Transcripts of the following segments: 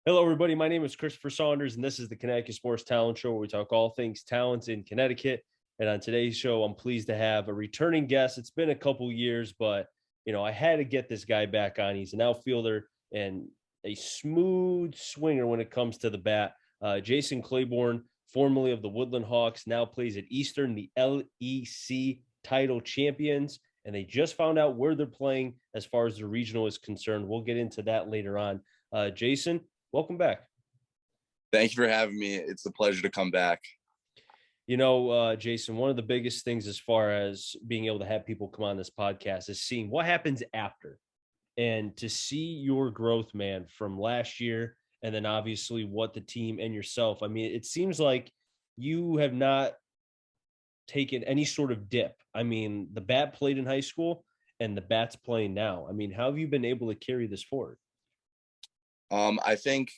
Hello, everybody. My name is Christopher Saunders, and this is the Connecticut Sports Talent Show, where we talk all things talents in Connecticut. And on today's show, I'm pleased to have a returning guest. It's been a couple years, but I had to get this guy back on. He's an outfielder and a smooth swinger when it comes to the bat. Jason Claiborn, formerly of the Woodland Hawks, now plays at Eastern, the LEC Title champions, and they just found out where they're playing as far as the regional is concerned. We'll get into that later on. Jason, welcome back. Thank you for having me. It's a pleasure to come back. Jason, one of the biggest things as far as being able to have people come on this podcast is seeing what happens after, and to see your growth, man, from last year. And then obviously what the team and yourself, I mean, it seems like you have not taken any sort of dip. I mean, the bat played in high school and the bat's playing now. I mean, how have you been able to carry this forward? I think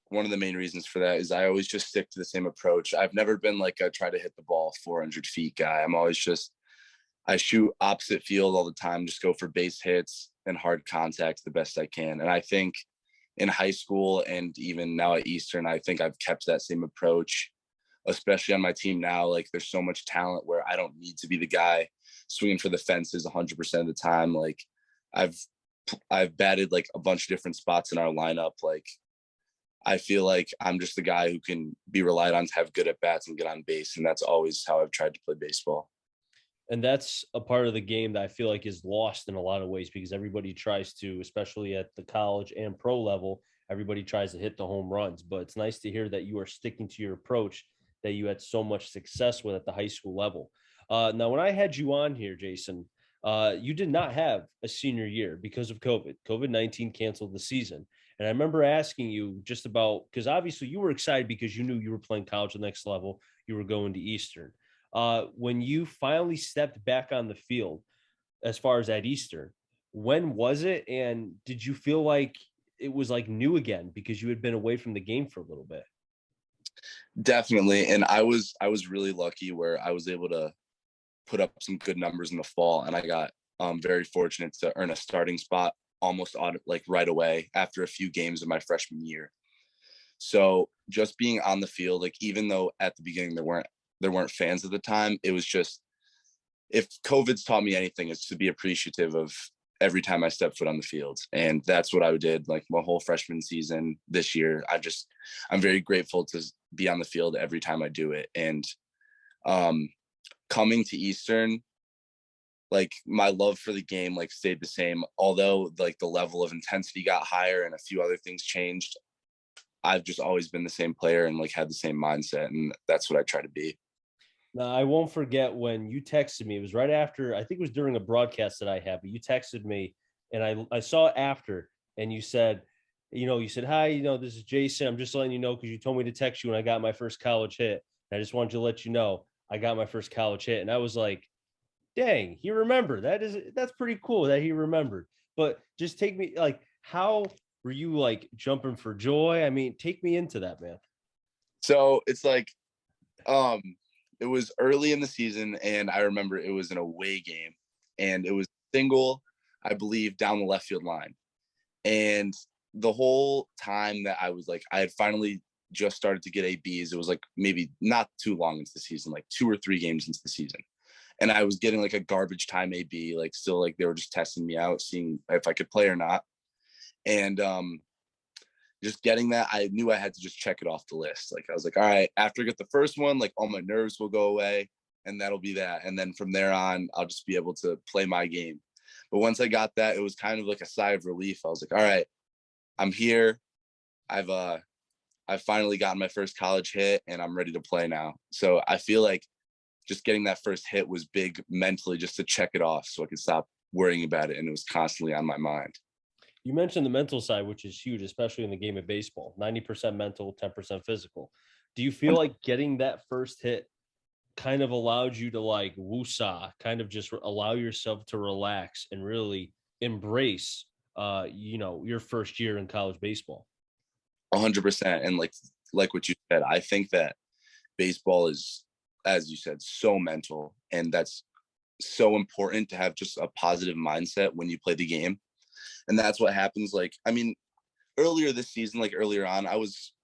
one of the main reasons for that is I always just stick to the same approach. I've never been like a try to hit the ball 400 feet guy. I'm always I shoot opposite field all the time, just go for base hits and hard contact the best I can. And I think in high school and even now at Eastern, I think I've kept that same approach, especially on my team now. Like there's so much talent where I don't need to be the guy swinging for the fences 100% of the time. Like I've I've batted like a bunch of different spots in our lineup. Like I feel like I'm just the guy who can be relied on to have good at bats and get on base. And that's always how I've tried to play baseball. And that's a part of the game that I feel like is lost in a lot of ways, because everybody tries to, especially at the college and pro level, everybody tries to hit the home runs. But it's nice to hear that you are sticking to your approach that you had so much success with at the high school level. Now, when I had you on here, Jason, you did not have a senior year because of COVID. COVID-19 canceled the season. And I remember asking you just about, because obviously you were excited because you knew you were playing college the next level, you were going to Eastern. When you finally stepped back on the field, as far as at Eastern, when was it? And did you feel like it was like new again because you had been away from the game for a little bit? Definitely. And I was really lucky where I was able to put up some good numbers in the fall. And I got very fortunate to earn a starting spot almost on like right away after a few games of my freshman year. So just being on the field, like even though at the beginning there weren't fans at the time, it was just, if COVID's taught me anything, it's to be appreciative of every time I step foot on the field. And that's what I did like my whole freshman season this year. I'm very grateful to be on the field every time I do it. And um, coming to Eastern, like my love for the game like stayed the same, although like the level of intensity got higher and a few other things changed. I've just always been the same player and like had the same mindset, and that's what I try to be. Now, I won't forget when you texted me. It was right after, I think it was during a broadcast that I had, but you texted me and I saw it after, and you said, you said, hi, this is Jason. I'm just letting you know because you told me to text you when I got my first college hit. And I just wanted to let you know I got my first college hit. And I was like, dang, he remembered. That's pretty cool that he remembered. But just take me, like, how were you like jumping for joy? I mean, take me into that, man. So it's like um it was early in the season, and I remember it was an away game, and it was single, I believe, down the left field line. And the whole time that I had finally just started to get ABs. It was like maybe not too long into the season, like 2 or 3 games into the season. And I was getting like a garbage time AB, like still like they were just testing me out, seeing if I could play or not. And just getting that, I knew I had to just check it off the list. Like I was like, all right, after I get the first one, like all my nerves will go away, and that'll be that. And then from there on, I'll just be able to play my game. But once I got that, it was kind of like a sigh of relief. I was like, all right, I'm here. I've finally gotten my first college hit, and I'm ready to play now. So I feel like just getting that first hit was big mentally, just to check it off so I could stop worrying about it. And it was constantly on my mind. You mentioned the mental side, which is huge, especially in the game of baseball. 90% mental, 10% physical. Do you feel like getting that first hit kind of allowed you to like woosah, kind of just allow yourself to relax and really embrace your first year in college baseball? 100%. And like what you said, I think that baseball is, as you said, so mental, and that's so important to have just a positive mindset when you play the game. And that's what happens. Like, I mean, earlier this season, like earlier on,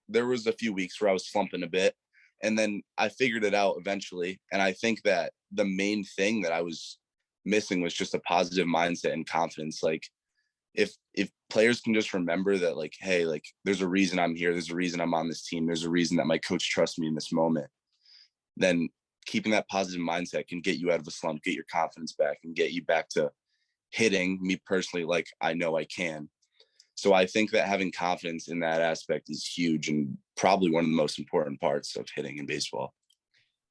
there was a few weeks where I was slumping a bit, and then I figured it out eventually. And I think that the main thing that I was missing was just a positive mindset and confidence. Like if players can just remember that, like, hey, like there's a reason I'm here, there's a reason I'm on this team, there's a reason that my coach trusts me in this moment, then keeping that positive mindset can get you out of a slump, get your confidence back, and get you back to hitting me personally like I know I can. So I think that having confidence in that aspect is huge and probably one of the most important parts of hitting in baseball.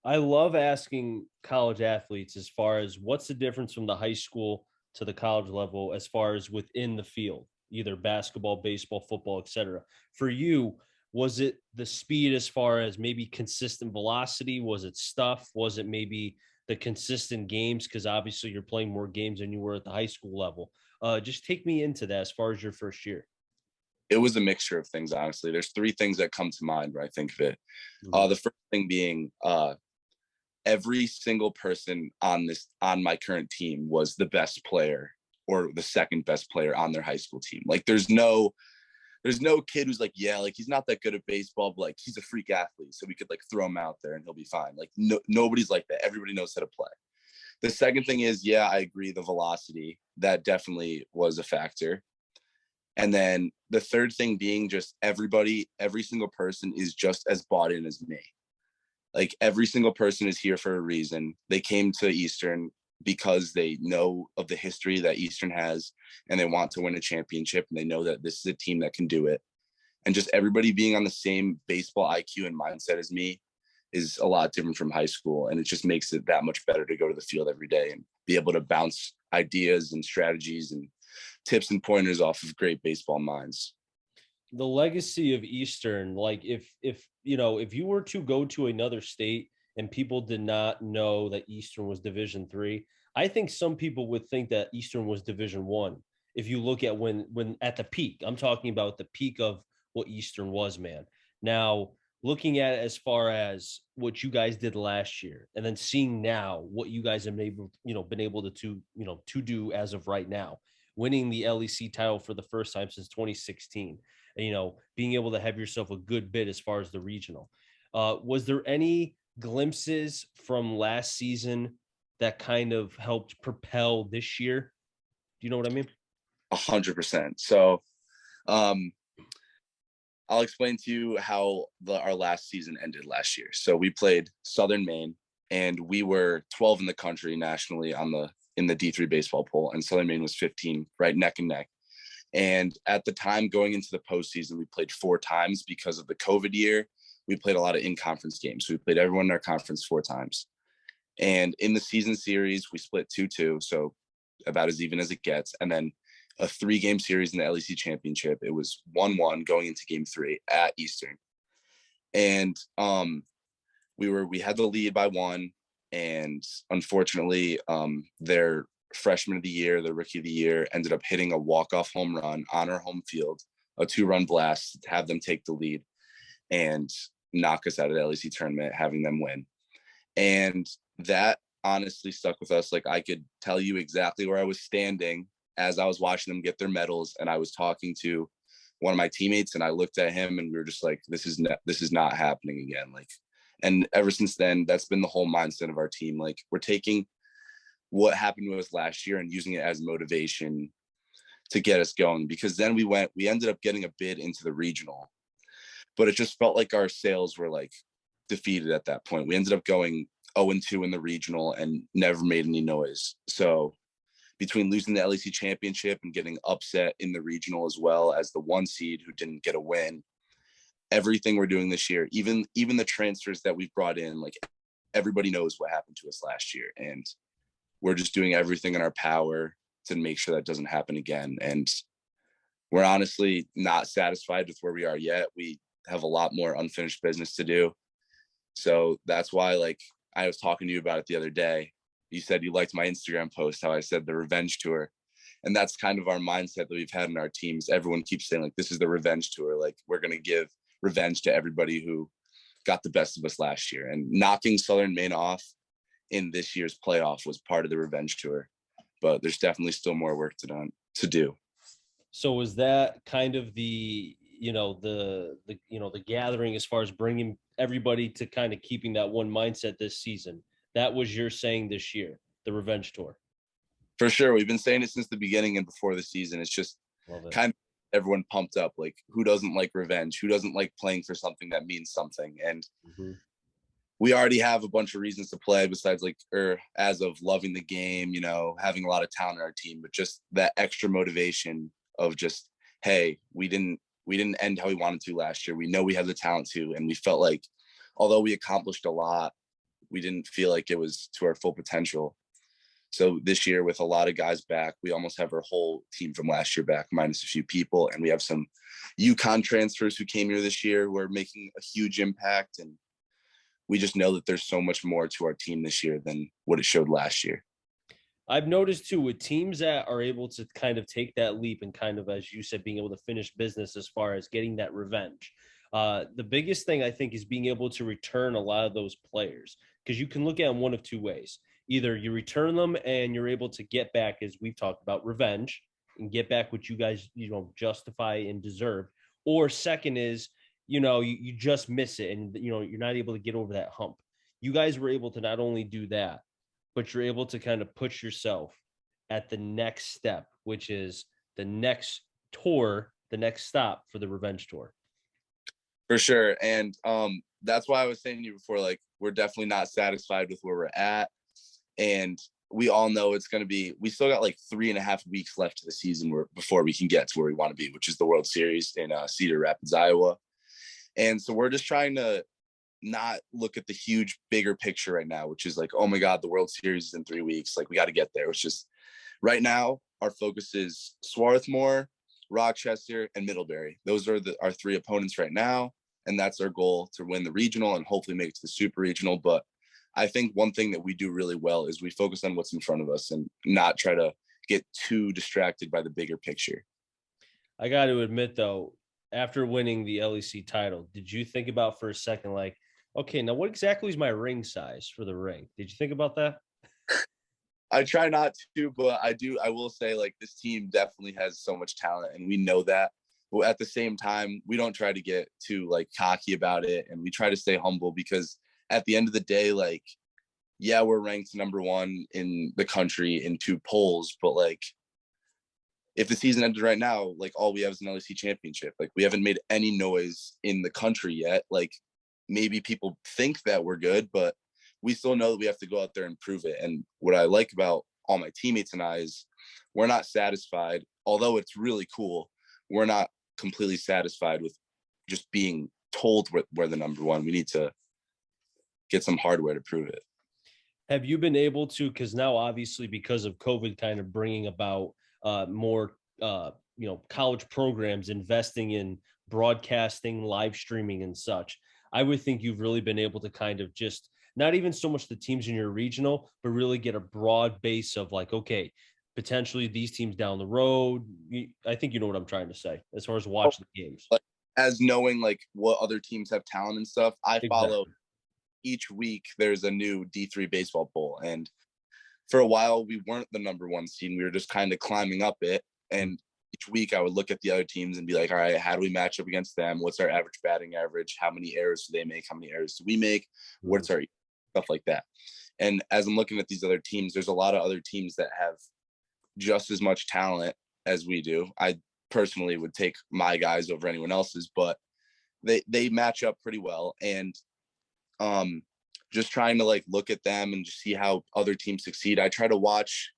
I love asking college athletes as far as what's the difference from the high school to the college level as far as within the field, either basketball, baseball, football, etc. For you, was it the speed as far as maybe consistent velocity? Was it stuff? Was it maybe the consistent games? Because obviously you're playing more games than you were at the high school level. Just take me into that as far as your first year. It was a mixture of things, honestly. There's three things that come to mind when I think of it. Mm-hmm. The first thing being every single person on my current team was the best player or the second best player on their high school team. Like there's no kid who's like, yeah, like he's not that good at baseball, but like he's a freak athlete, so we could like throw him out there and he'll be fine. Like nobody's like that. Everybody knows how to play. The second thing is, yeah, I agree, the velocity, that definitely was a factor. And then the third thing being just every single person is just as bought in as me. Like every single person is here for a reason. They came to Eastern because they know of the history that Eastern has and they want to win a championship, and they know that this is a team that can do it. And just everybody being on the same baseball IQ and mindset as me is a lot different from high school. And it just makes it that much better to go to the field every day and be able to bounce ideas and strategies and tips and pointers off of great baseball minds. The legacy of Eastern, like if you were to go to another state and people did not know that Eastern was Division 3, I think some people would think that Eastern was Division 1. If you look at when at the peak, I'm talking about the peak of what Eastern was, man. Now looking at it as far as what you guys did last year, and then seeing now what you guys have been able to do as of right now, winning the LEC title for the first time since 2016, being able to have yourself a good bit as far as the regional. Was there any glimpses from last season that kind of helped propel this year? Do you know what I mean? 100%. So um, I'll explain to you how our last season ended last year. So we played Southern Maine, and we were 12 in the country nationally in the D3 baseball poll, and Southern Maine was 15, right neck and neck. And at the time going into the postseason, we played 4 times because of the COVID year. We played a lot of in-conference games. So we played everyone in our conference 4 times. And in the season series, we split 2-2, so about as even as it gets. And then a 3-game series in the LEC championship, it was 1-1 going into game 3 at Eastern. And we had the lead by 1. And unfortunately, their freshman of the year, the rookie of the year, ended up hitting a walk-off home run on our home field, a 2-run blast to have them take the lead and knock us out of the LEC tournament, having them win. And that honestly stuck with us. Like I could tell you exactly where I was standing as I was watching them get their medals, and I was talking to one of my teammates, and I looked at him, and we were just like, this is not happening again. Like, and ever since then, that's been the whole mindset of our team. Like we're taking what happened to us last year and using it as motivation to get us going, because then we ended up getting a bid into the regional, but it just felt like our sales were like defeated at that point. We ended up going 0-2 in the regional and never made any noise. So between losing the LEC championship and getting upset in the regional, as well as the 1 seed who didn't get a win, everything we're doing this year, even the transfers that we've brought in, like everybody knows what happened to us last year, and we're just doing everything in our power to make sure that doesn't happen again. And we're honestly not satisfied with where we are yet. We have a lot more unfinished business to do. So that's why, like, I was talking to you about it the other day. You said you liked my Instagram post, how I said the revenge tour. And that's kind of our mindset that we've had in our teams. Everyone keeps saying, like, this is the revenge tour. Like, we're going to give revenge to everybody who got the best of us last year. And knocking Southern Maine off in this year's playoff was part of the revenge tour. But there's definitely still more work to do. So was that kind of the the gathering as far as bringing everybody to kind of keeping that one mindset this season. That was your saying this year, the revenge tour. For sure. We've been saying it since the beginning and before the season. It's just kind of everyone pumped up. Like, who doesn't like revenge? Who doesn't like playing for something that means something? And we already have a bunch of reasons to play besides as of loving the game, having a lot of talent in our team, but just that extra motivation of just, hey, we didn't end how we wanted to last year. We know we have the talent to, and we felt like although we accomplished a lot, we didn't feel like it was to our full potential. So this year, with a lot of guys back, we almost have our whole team from last year back, minus a few people. And we have some UConn transfers who came here this year who are making a huge impact. And we just know that there's so much more to our team this year than what it showed last year. I've noticed too, with teams that are able to kind of take that leap and kind of, as you said, being able to finish business as far as getting that revenge. The biggest thing I think is being able to return a lot of those players, because you can look at them one of two ways. Either you return them and you're able to get back, as we've talked about, revenge and get back what you guys, justify and deserve. Or second is, you just miss it and, you're not able to get over that hump. You guys were able to not only do that, but you're able to kind of push yourself at the next step, which is the next tour, the next stop for the revenge tour. For sure. And that's why I was saying to you before, like, we're definitely not satisfied with where we're at. And we all know it's going to be, we still got like 3.5 weeks left to the season before we can get to where we want to be, which is the World Series in Cedar Rapids, Iowa. And so we're just trying to not look at the huge, bigger picture right now, which is like, oh my God, the World Series is in 3 weeks. Like, we got to get there. It's just right now, our focus is Swarthmore, Rochester, and Middlebury. Those are our 3 opponents right now. And that's our goal, to win the regional and hopefully make it to the super regional. But I think one thing that we do really well is we focus on what's in front of us and not try to get too distracted by the bigger picture. I got to admit, though, after winning the LEC title, did you think about for a second, like, okay, now what exactly is my ring size for the ring? Did you think about that? I try not to, but I will say, like, this team definitely has so much talent, and we know that. But at the same time, we don't try to get too, like, cocky about it, and we try to stay humble, because at the end of the day, like, yeah, we're ranked number 1 in the country in 2 polls, but, like, if the season ended right now, like, all we have is an LEC championship. Like, we haven't made any noise in the country yet. Like, maybe people think that we're good, but we still know that we have to go out there and prove it. And what I like about all my teammates and I is we're not satisfied, although it's really cool. We're not completely satisfied with just being told we're the number 1. We need to get some hardware to prove it. Have you been able to, because now obviously because of COVID kind of bringing about more, college programs investing in broadcasting, live streaming and such, I would think you've really been able to kind of just not even so much the teams in your regional, but really get a broad base of like, okay, potentially these teams down the road. I think you know what I'm trying to say as far as watching the games. Like, as knowing like what other teams have talent and stuff, I follow each week. There's a new D3 baseball poll, and for a while we weren't the number 1 seed. We were just kind of climbing up it, and each week I would look at the other teams and be like, all right, how do we match up against them? What's our average batting average? How many errors do they make? How many errors do we make? What's our stuff like that? And as I'm looking at these other teams, there's a lot of other teams that have just as much talent as we do. I personally would take my guys over anyone else's, but they match up pretty well. And just trying to like look at them and just see how other teams succeed. I try to watch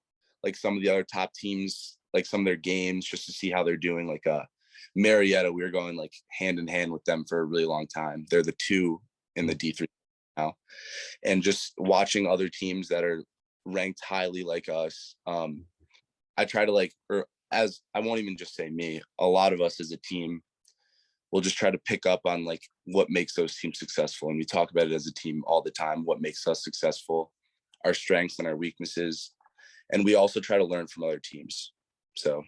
like some of the other top teams, like some of their games, just to see how they're doing. Like Marietta, we were going like hand in hand with them for a really long time. They're the 2 in the D3 now. And just watching other teams that are ranked highly like us, I try to like, or as I won't even just say me, a lot of us as a team will just try to pick up on like what makes those teams successful. And we talk about it as a team all the time, what makes us successful, our strengths and our weaknesses. And we also try to learn from other teams. So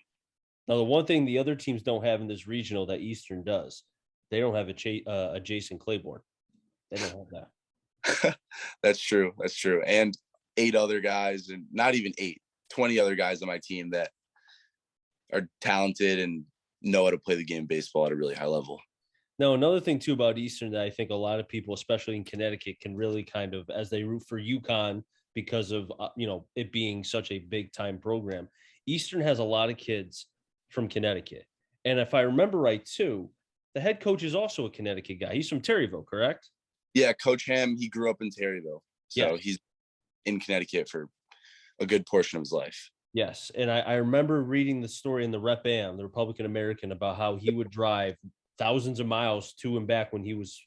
now the one thing the other teams don't have in this regional that Eastern does, they don't have a Jason Claiborn. They don't have that. That's true. That's true. And 8 other guys, and not even 8, 20 other guys on my team that are talented and know how to play the game of baseball at a really high level. Now, another thing too about Eastern that I think a lot of people, especially in Connecticut, can really kind of, as they root for UConn because of it being such a big time program. Eastern has a lot of kids from Connecticut, and if I remember right too, the head coach is also a Connecticut guy. He's from Terryville, correct? Yeah, Coach Ham, he grew up in Terryville, so Yeah. he's in Connecticut for a good portion of his life. Yes, and I remember reading the story in the Rep Am, the Republican American, about how he would drive thousands of miles to and back when he was,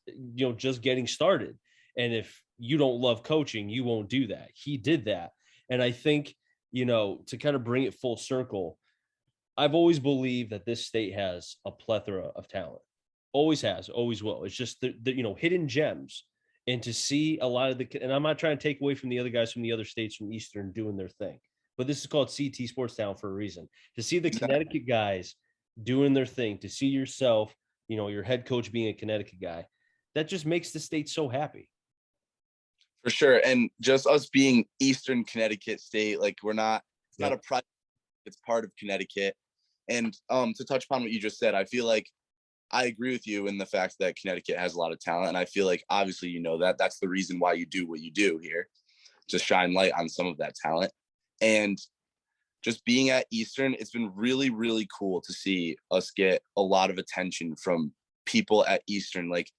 just getting started. And if you don't love coaching, you won't do that. He did that, and I think to kind of bring it full circle, I've always believed that this state has a plethora of talent. Always has, always will. It's just the hidden gems, and to see a lot of and I'm not trying to take away from the other guys from the other states from Eastern doing their thing, but this is called CT Sports Town for a reason. To see the Connecticut guys doing their thing, to see yourself, your head coach being a Connecticut guy, that just makes the state so happy. For sure. And just us being Eastern Connecticut state, like it's not a project, it's part of Connecticut. And to touch upon what you just said, I feel like I agree with you in the fact that Connecticut has a lot of talent. And I feel like obviously, that's the reason why you do what you do here, to shine light on some of that talent. And just being at Eastern, it's been really, really cool to see us get a lot of attention from people at Eastern. Like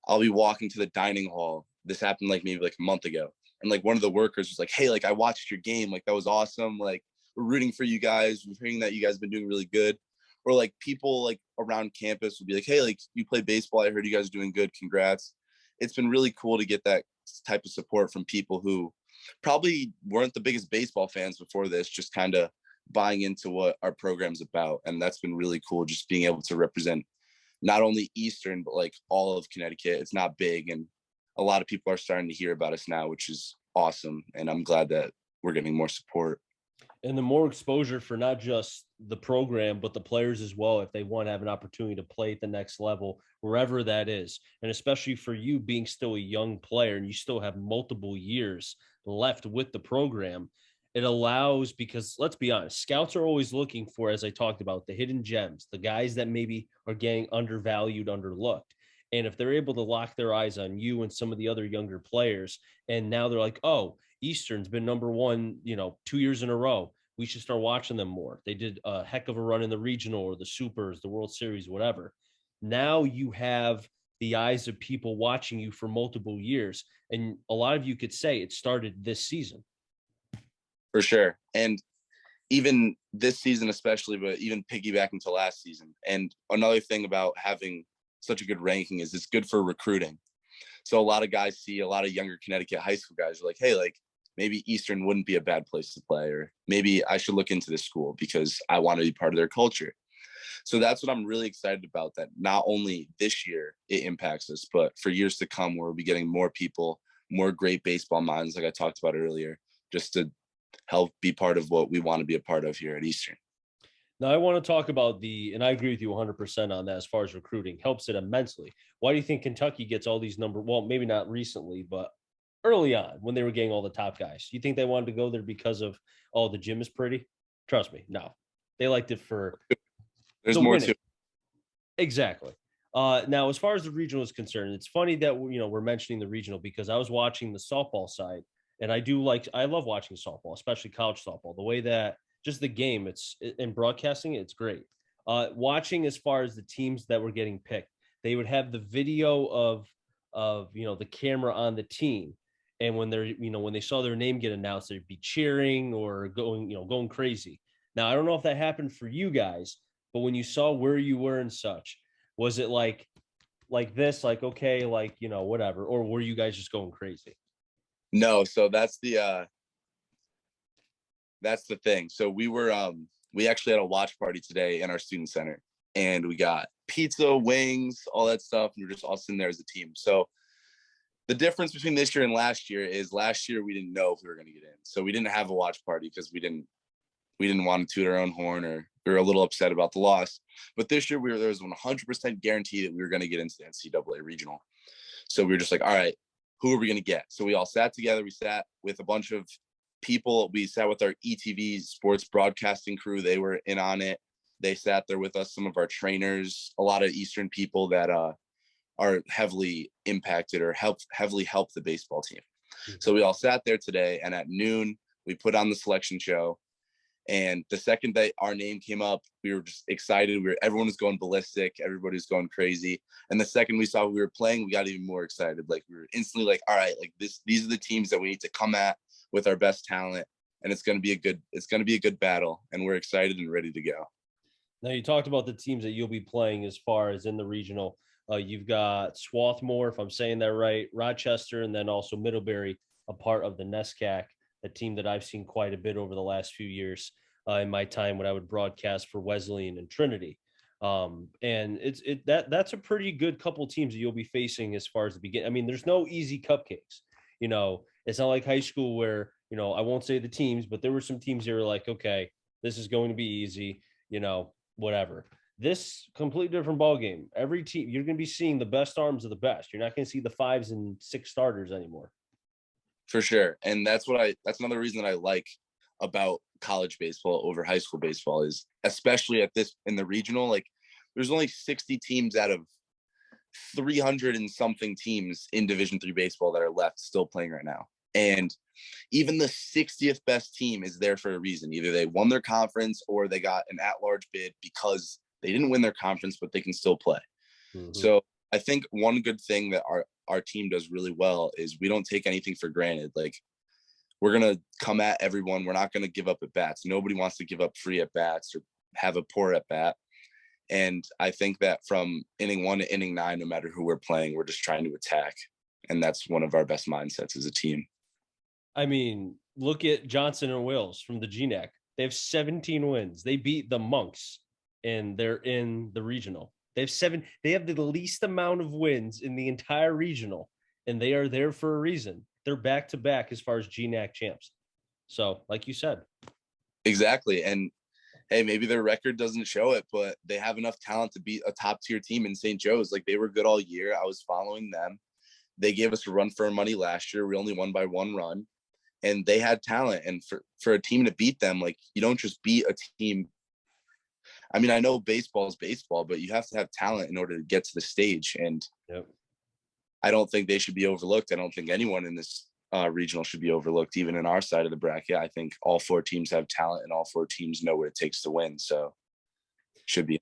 I'll be walking to the dining hall. This happened maybe a month ago. And one of the workers was like, hey, I watched your game. That was awesome. We're rooting for you guys. We're hearing that you guys have been doing really good. Or people around campus would be like, hey, you play baseball. I heard you guys are doing good. Congrats. It's been really cool to get that type of support from people who probably weren't the biggest baseball fans before this, just kind of buying into what our program's about. And that's been really cool, just being able to represent not only Eastern, but all of Connecticut. It's not big, and a lot of people are starting to hear about us now, which is awesome. And I'm glad that we're getting more support. And the more exposure for not just the program, but the players as well, if they want to have an opportunity to play at the next level, wherever that is. And especially for you being still a young player and you still have multiple years left with the program, it allows, because let's be honest, scouts are always looking for, as I talked about, the hidden gems, the guys that maybe are getting undervalued, underlooked. And if they're able to lock their eyes on you and some of the other younger players, and now they're like, oh, Eastern's been number one, 2 years in a row. We should start watching them more. They did a heck of a run in the regional or the supers, the World Series, whatever. Now you have the eyes of people watching you for multiple years. And a lot of you could say it started this season. For sure. And even this season, especially, but even piggybacking to last season. And another thing about having such a good ranking is it's good for recruiting. So a lot of guys see a lot of younger Connecticut high school guys are like, hey, maybe Eastern wouldn't be a bad place to play, or maybe I should look into this school because I want to be part of their culture. So that's what I'm really excited about, that not only this year it impacts us, but for years to come, where we'll be getting more people, more great baseball minds, like I talked about earlier, just to help be part of what we want to be a part of here at Eastern. Now, I want to talk about and I agree with you 100% on that as far as recruiting, helps it immensely. Why do you think Kentucky gets all these well, maybe not recently, but early on when they were getting all the top guys? Do you think they wanted to go there because of, oh, the gym is pretty? Trust me, no. They liked it for There's more winning. to it. Exactly. Now, as far as the regional is concerned, it's funny that we're mentioning the regional, because I was watching the softball side, and I love watching softball, especially college softball. The way that just the game, in broadcasting, it's great. Watching as far as the teams that were getting picked, they would have the video of the camera on the team, and when when they saw their name get announced, they'd be cheering or going crazy. Now, I don't know if that happened for you guys, but when you saw where you were and such, was it like this, okay, whatever, or were you guys just going crazy? No, so that's the thing. So we actually had a watch party today in our student center, and we got pizza, wings, all that stuff, and we're just all sitting there as a team. So the difference between this year and last year is last year we didn't know if we were going to get in, so we didn't have a watch party because we didn't want to toot our own horn, or we were a little upset about the loss. But this year there was 100% guarantee that we were going to get into the NCAA regional. So we were just like, all right, who are we going to get? So we all sat together. We sat with a bunch of people. We sat with our ETV sports broadcasting crew. They were in on it. They sat there with us, some of our trainers, a lot of Eastern people that are heavily impacted or heavily help the baseball team. So we all sat there today, and at noon, we put on the selection show. And the second that our name came up, we were just excited. Everyone was going ballistic. Everybody was going crazy. And the second we saw we were playing, we got even more excited. Like, we were instantly like, all right, like these are the teams that we need to come at with our best talent. And it's going to be a good battle. And we're excited and ready to go. Now, you talked about the teams that you'll be playing as far as in the regional. You've got Swarthmore, if I'm saying that right, Rochester, and then also Middlebury, a part of the NESCAC, a team that I've seen quite a bit over the last few years in my time when I would broadcast for Wesleyan and Trinity. And that's a pretty good couple teams that you'll be facing as far as the beginning. I mean, there's no easy cupcakes. You know, it's not like high school where, you know, I won't say the teams, but there were some teams that were like, okay, this is going to be easy, you know, whatever. This completely different ball game. Every team, you're going to be seeing the best arms of the best. You're not going to see the 5s and 6 starters anymore. For sure. And that's another reason that I like about college baseball over high school baseball is, especially in the regional, like, there's only 60 teams out of 300 and something teams in Division III baseball that are left still playing right now. And even the 60th best team is there for a reason. Either they won their conference or they got an at-large bid because they didn't win their conference, but they can still play. Mm-hmm. So I think one good thing that our team does really well is we don't take anything for granted. Like, we're going to come at everyone. We're not going to give up at bats. Nobody wants to give up free at bats or have a poor at bat. And I think that from inning 1 to inning 9, no matter who we're playing, we're just trying to attack. And that's one of our best mindsets as a team. I mean, look at Johnson and Wills from the GNAC. They have 17 wins. They beat the Monks, and they're in the regional. They have the least amount of wins in the entire regional, and they are there for a reason. They're back to back as far as GNAC champs. So, like you said. Exactly. And hey, maybe their record doesn't show it, but they have enough talent to beat a top tier team in St. Joe's. Like, they were good all year. I was following them. They gave us a run for our money last year. We only won by 1 run, and they had talent. And for a team to beat them, like, you don't just beat a team. I mean, I know baseball is baseball, but you have to have talent in order to get to the stage. And yep. I don't think they should be overlooked. I don't think anyone in this regional should be overlooked, even in our side of the bracket. I think all 4 teams have talent, and all 4 teams know what it takes to win. So should be.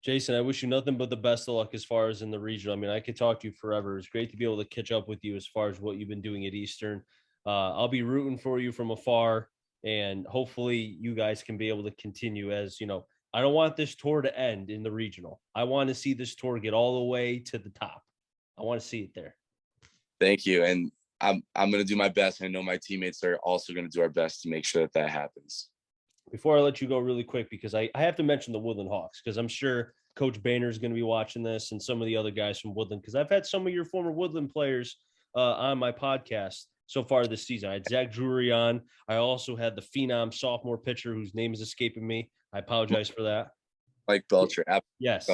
Jason, I wish you nothing but the best of luck as far as in the regional. I mean, I could talk to you forever. It's great to be able to catch up with you as far as what you've been doing at Eastern. I'll be rooting for you from afar, and hopefully you guys can be able to continue. As you know, I don't want this tour to end in the regional. I want to see this tour get all the way to the top. I want to see it there. Thank you. And I'm going to do my best. I know my teammates are also going to do our best to make sure that happens. Before I let you go really quick, because I have to mention the Woodland Hawks, because I'm sure Coach Boehner is going to be watching this, and some of the other guys from Woodland, because I've had some of your former Woodland players on my podcast so far this season. I had Zach Drury on. I also had the phenom sophomore pitcher whose name is escaping me. I apologize for that. Mike Belcher. Yes.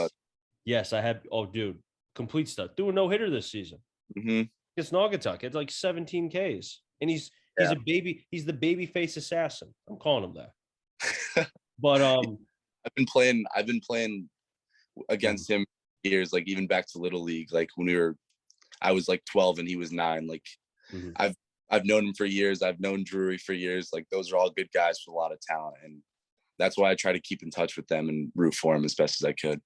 Yes, I had. Oh, dude, complete stuff. Do a no-hitter this season. Mm-hmm. It's Naugatuck. It's like 17 Ks. And he's a baby. He's the baby face assassin. I'm calling him that. But I've been playing against him years, like even back to Little League, like when I was like 12 and he was 9. Like I've known him for years. I've known Drury for years. Like, those are all good guys with a lot of talent, and that's why I try to keep in touch with them and root for them as best as I could.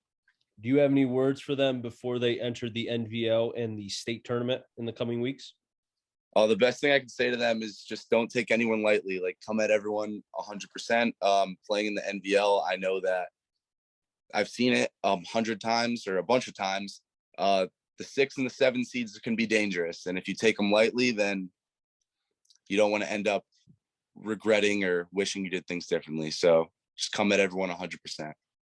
Do you have any words for them before they enter the NVL and the state tournament in the coming weeks? The best thing I can say to them is just don't take anyone lightly. Like, come at everyone 100%. Playing in the NVL, I know that I've seen it 100 times or a bunch of times. The 6 and the 7 seeds can be dangerous. And if you take them lightly, then you don't want to end up regretting or wishing you did things differently. So just come at everyone 100%.